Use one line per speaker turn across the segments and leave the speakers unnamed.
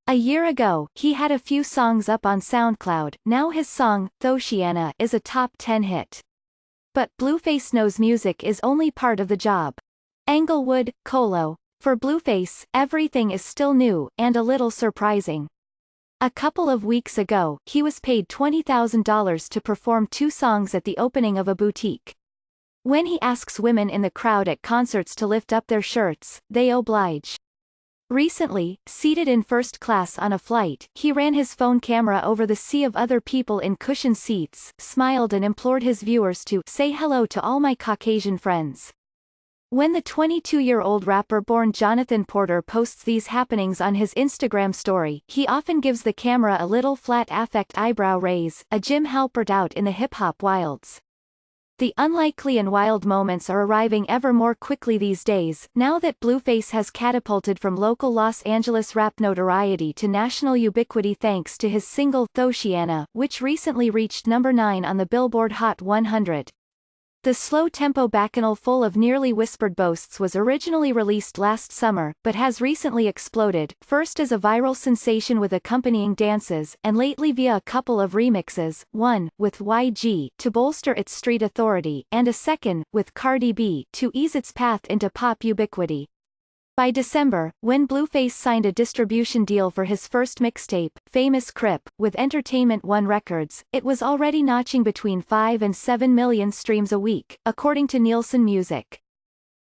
A year ago, he had a few songs up on SoundCloud. Now his song, Thotiana, is a top 10 hit. But Blueface knows music is only part of the job. Englewood, Colo. For Blueface, everything is still new, and a little surprising. A couple of weeks ago, he was paid $20,000 to perform 2 songs at the opening of a boutique. When he asks women in the crowd at concerts to lift up their shirts, they oblige. Recently, seated in first class on a flight, he ran his phone camera over the sea of other people in cushioned seats, smiled and implored his viewers to say hello to all my Caucasian friends. When the 22-year-old rapper born Jonathan Porter posts these happenings on his Instagram story, he often gives the camera a little flat affect eyebrow raise, a Jim Halpert out in the hip-hop wilds. The unlikely and wild moments are arriving ever more quickly these days, now that Blueface has catapulted from local Los Angeles rap notoriety to national ubiquity thanks to his single, Thotiana, which recently reached number 9 on the Billboard Hot 100. The slow-tempo bacchanal full of nearly whispered boasts was originally released last summer, but has recently exploded, first as a viral sensation with accompanying dances, and lately via a couple of remixes, one, with YG, to bolster its street authority, and a second, with Cardi B, to ease its path into pop ubiquity. By December, when Blueface signed a distribution deal for his first mixtape, Famous Crip, with Entertainment One Records, it was already notching between 5 and 7 million streams a week, according to Nielsen Music.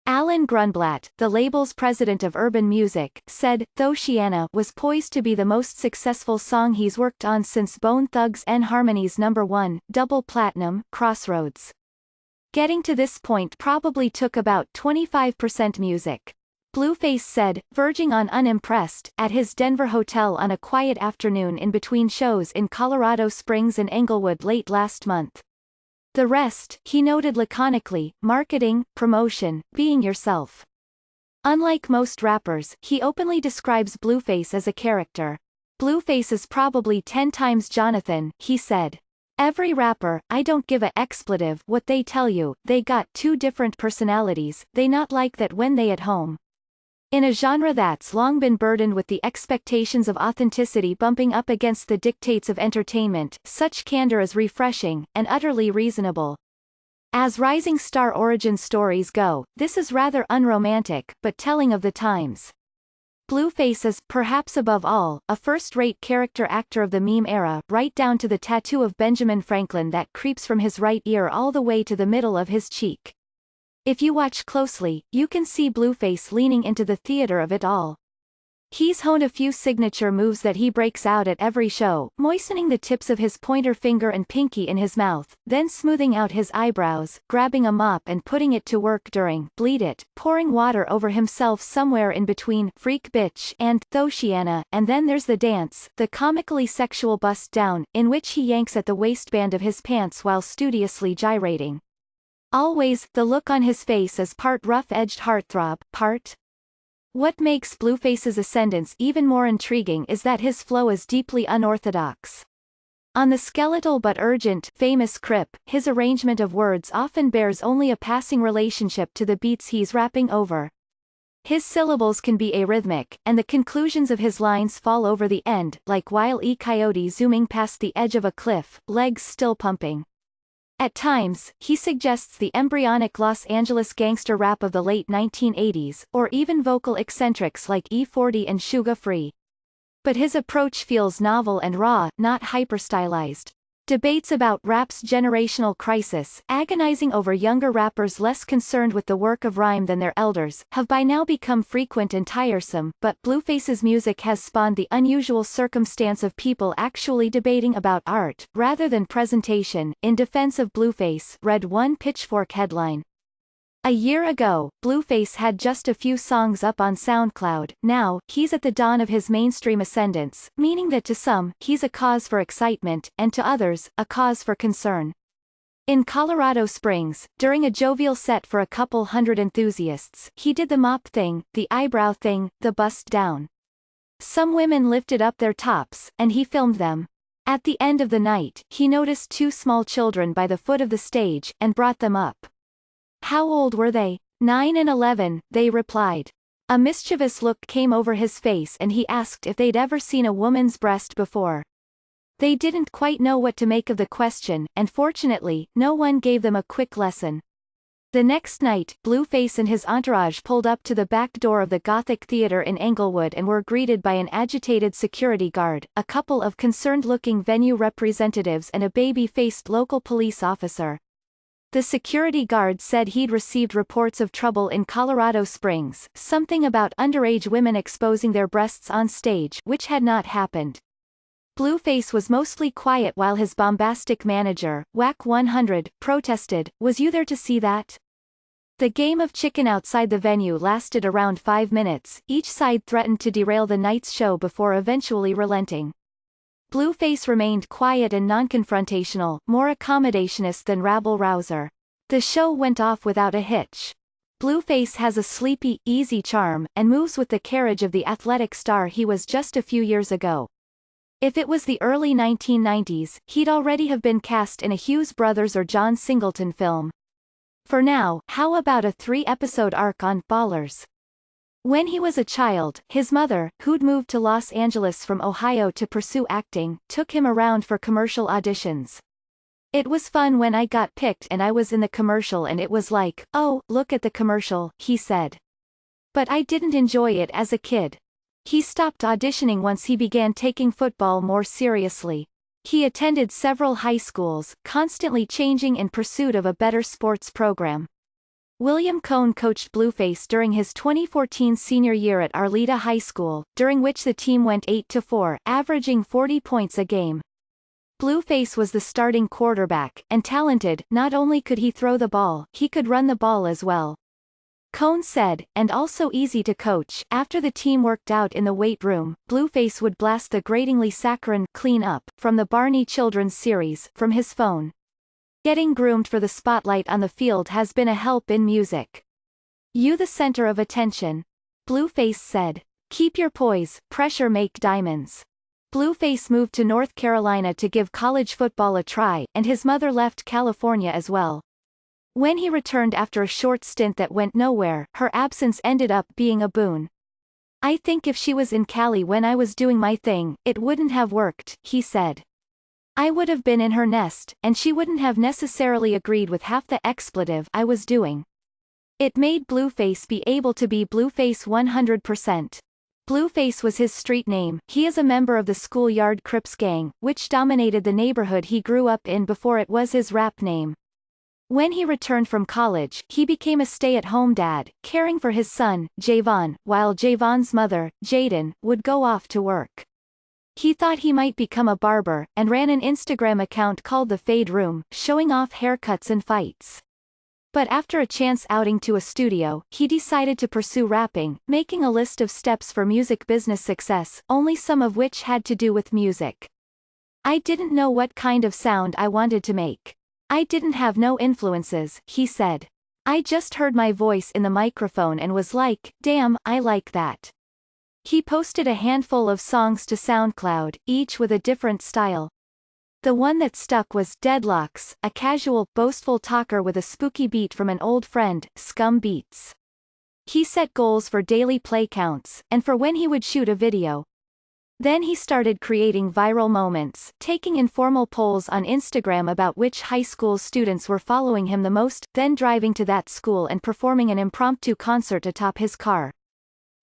Alan Grunblatt, the label's president of urban music, said, Thotiana was poised to be the most successful song he's worked on since Bone Thugs-N Harmony's #1, double platinum, Crossroads. Getting to this point probably took about 25% music. Blueface said, verging on unimpressed, at his Denver hotel on a quiet afternoon in between shows in Colorado Springs and Englewood late last month. The rest, he noted laconically, marketing, promotion, being yourself. Unlike most rappers, he openly describes Blueface as a character. Blueface is probably 10 times Jonathan, he said. Every rapper, I don't give a expletive what they tell you, they got 2 different personalities, they not like that when they at home. In a genre that's long been burdened with the expectations of authenticity bumping up against the dictates of entertainment, such candor is refreshing, and utterly reasonable. As rising star origin stories go, this is rather unromantic, but telling of the times. Blueface is, perhaps above all, a first-rate character actor of the meme era, right down to the tattoo of Benjamin Franklin that creeps from his right ear all the way to the middle of his cheek. If you watch closely, you can see Blueface leaning into the theater of it all. He's honed a few signature moves that he breaks out at every show, moistening the tips of his pointer finger and pinky in his mouth, then smoothing out his eyebrows, grabbing a mop and putting it to work during Bleed It, pouring water over himself somewhere in between Freak Bitch and Thotiana, and then there's the dance, the comically sexual bust down, in which he yanks at the waistband of his pants while studiously gyrating. Always, the look on his face is part rough-edged heartthrob, part. What makes Blueface's ascendance even more intriguing is that his flow is deeply unorthodox. On the skeletal but urgent, Famous Crip, his arrangement of words often bears only a passing relationship to the beats he's rapping over. His syllables can be arrhythmic, and the conclusions of his lines fall over the end, like Wile E. Coyote zooming past the edge of a cliff, legs still pumping. At times, he suggests the embryonic Los Angeles gangster rap of the late 1980s, or even vocal eccentrics like E40 and Suga Free. But his approach feels novel and raw, not hyper-stylized. Debates about rap's generational crisis, agonizing over younger rappers less concerned with the work of rhyme than their elders, have by now become frequent and tiresome, but Blueface's music has spawned the unusual circumstance of people actually debating about art, rather than presentation. In defense of Blueface, read one Pitchfork headline. A year ago, Blueface had just a few songs up on SoundCloud. Now, he's at the dawn of his mainstream ascendance, meaning that to some, he's a cause for excitement, and to others, a cause for concern. In Colorado Springs, during a jovial set for a couple hundred enthusiasts, he did the mop thing, the eyebrow thing, the bust down. Some women lifted up their tops, and he filmed them. At the end of the night, he noticed 2 small children by the foot of the stage, and brought them up. How old were they? 9 and 11, they replied. A mischievous look came over his face and he asked if they'd ever seen a woman's breast before. They didn't quite know what to make of the question, and fortunately, no one gave them a quick lesson. The next night, Blueface and his entourage pulled up to the back door of the Gothic Theatre in Englewood and were greeted by an agitated security guard, a couple of concerned-looking venue representatives and a baby-faced local police officer. The security guard said he'd received reports of trouble in Colorado Springs, something about underage women exposing their breasts on stage, which had not happened. Blueface was mostly quiet while his bombastic manager, Whack 100, protested, "Was you there to see that?" The game of chicken outside the venue lasted around 5 minutes, each side threatened to derail the night's show before eventually relenting. Blueface remained quiet and non-confrontational, more accommodationist than rabble-rouser. The show went off without a hitch. Blueface has a sleepy, easy charm, and moves with the carriage of the athletic star he was just a few years ago. If it was the early 1990s, he'd already have been cast in a Hughes Brothers or John Singleton film. For now, how about a 3-episode arc on Ballers? When he was a child, his mother, who'd moved to Los Angeles from Ohio to pursue acting, took him around for commercial auditions. "It was fun when I got picked and I was in the commercial and it was like, oh, look at the commercial," he said. "But I didn't enjoy it as a kid." He stopped auditioning once he began taking football more seriously. He attended several high schools, constantly changing in pursuit of a better sports program. William Cohn coached Blueface during his 2014 senior year at Arleta High School, during which the team went 8-4, averaging 40 points a game. Blueface was the starting quarterback, and talented. Not only could he throw the ball, he could run the ball as well. Cohn said, and also easy to coach. After the team worked out in the weight room, Blueface would blast the gratingly saccharine "Clean Up" from the Barney Children's series from his phone. Getting groomed for the spotlight on the field has been a help in music. "You the center of attention," Blueface said. "Keep your poise, pressure make diamonds." Blueface moved to North Carolina to give college football a try, and his mother left California as well. When he returned after a short stint that went nowhere, her absence ended up being a boon. "I think if she was in Cali when I was doing my thing, it wouldn't have worked," he said. "I would have been in her nest, and she wouldn't have necessarily agreed with half the expletive I was doing." It made Blueface be able to be Blueface 100%. Blueface was his street name. He is a member of the Schoolyard Crips gang, which dominated the neighborhood he grew up in before it was his rap name. When he returned from college, he became a stay-at-home dad, caring for his son, Javon, while Javon's mother, Jaden, would go off to work. He thought he might become a barber, and ran an Instagram account called The Fade Room, showing off haircuts and fights. But after a chance outing to a studio, he decided to pursue rapping, making a list of steps for music business success, only some of which had to do with music. "I didn't know what kind of sound I wanted to make. I didn't have no influences," he said. "I just heard my voice in the microphone and was like, damn, I like that." He posted a handful of songs to SoundCloud, each with a different style. The one that stuck was Deadlocks, a casual, boastful talker with a spooky beat from an old friend, Scum Beats. He set goals for daily play counts, and for when he would shoot a video. Then he started creating viral moments, taking informal polls on Instagram about which high school students were following him the most, then driving to that school and performing an impromptu concert atop his car.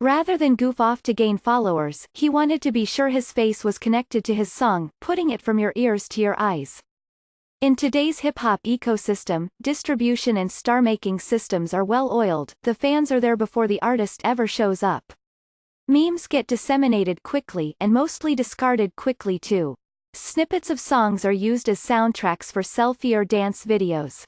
Rather than goof off to gain followers, he wanted to be sure his face was connected to his song, putting it from your ears to your eyes. In today's hip-hop ecosystem, distribution and star-making systems are well-oiled. The fans are there before the artist ever shows up. Memes get disseminated quickly and mostly discarded quickly too. Snippets of songs are used as soundtracks for selfie or dance videos.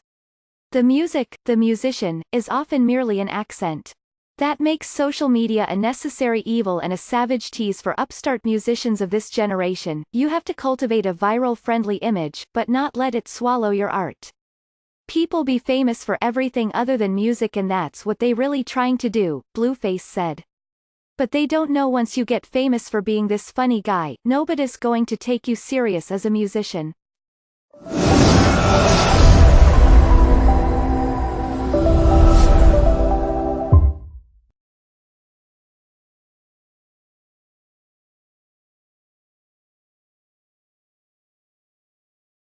The music, the musician, is often merely an accent. That makes social media a necessary evil and a savage tease for upstart musicians of this generation. You have to cultivate a viral-friendly image, but not let it swallow your art. People be famous for everything other than music, and that's what they really trying to do, Blueface said. But they don't know once you get famous for being this funny guy, nobody's going to take you serious as a musician.